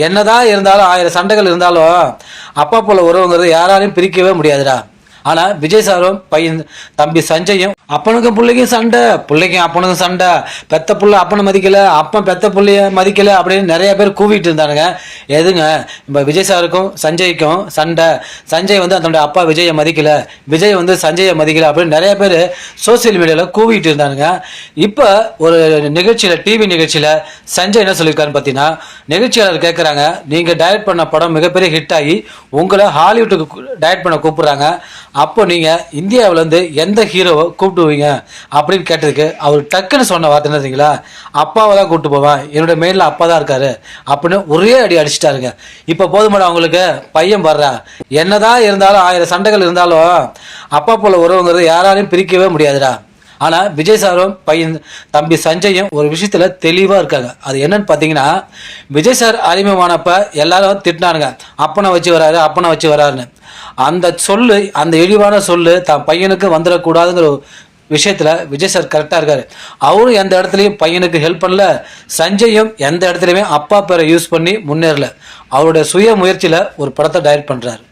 என்னதான் இருந்தாலும் 1000 சண்டைகள் இருந்தாலும் அப்பா போல உறவுங்கிறது யாராலையும் பிரிக்கவே முடியாதுடா. ஆனா விஜய் சாரும் பையன் தம்பி சஞ்சயும் அப்பனுக்கும் பிள்ளைக்கும் சண்டை, பிள்ளைக்கும் அப்பனுக்கும் சண்டை, பெத்த புள்ள அப்பனை மதிக்கல, அப்பன் பெத்த புள்ளைய மதிக்கல அப்படின்னு நிறைய பேர் கூவிட்டு இருந்தானுங்க. எதுங்க இப்போ விஜய் சாருக்கும் சஞ்சய்க்கும் சண்டை, சஞ்சய் வந்து தன்னுடைய அப்பா விஜயை மதிக்கல, விஜய் வந்து சஞ்சயை மதிக்கல அப்படின்னு நிறைய பேர் சோசியல் மீடியாவில் கூவிட்டு இருந்தானுங்க. இப்போ ஒரு நிகழ்ச்சியில், டிவி நிகழ்ச்சியில் சஞ்சய் என்ன சொல்லியிருக்காருன்னு பார்த்தீங்கன்னா, நிகழ்ச்சியாளர் கேட்குறாங்க, நீங்கள் டைரக்ட் பண்ண படம் மிகப்பெரிய ஹிட் ஆகி உங்களை ஹாலிவுட்டுக்கு டைரக்ட் பண்ண கூப்பிட்றாங்க, அப்போ நீங்கள் இந்தியாவிலேருந்து எந்த ஹீரோவை கூப்பிடுவீங்க அப்படின்னு கேட்டதுக்கு அவர் டக்குன்னு சொன்ன வார்த்தை என்னதுங்களா, அப்பாவை தான் கூப்பிட்டு போவேன், என்னுடைய மெயினில் அப்பா தான் இருக்காரு அப்படின்னு ஒரே அடி அடிச்சிட்டாருங்க. இப்போ போதுமாடா அவங்களுக்கு, பையன் வர்றா. என்னதான் இருந்தாலும் 1000 சண்டைகள் இருந்தாலும் அப்பா போல உறவுங்கிறது யாராலையும் பிரிக்கவே முடியாதுடா. ஆனால் விஜய் சாரும் பையன் தம்பி சஞ்சயும் ஒரு விஷயத்தில் தெளிவாக இருக்காங்க. அது என்னன்னு பார்த்தீங்கன்னா, விஜய் சார் அறிமுகமானப்ப எல்லாரும் திட்டினானுங்க, அப்பனை வச்சு வராரு, அப்பனை வச்சு வராருன்னு. அந்த சொல்லு, அந்த இழிவான சொல்லு தான் பையனுக்கு வந்துடக்கூடாதுங்கிற விஷயத்தில் விஜய் சார் கரெக்டாக இருக்காரு. அவரும் எந்த இடத்துலையும் பையனுக்கு ஹெல்ப் பண்ணல, சஞ்சயும் எந்த இடத்துலையுமே அப்பா பேரை யூஸ் பண்ணி முன்னேறல. அவருடைய சுய முயற்சியில் ஒரு படத்தை டைரக்ட் பண்ணுறாரு.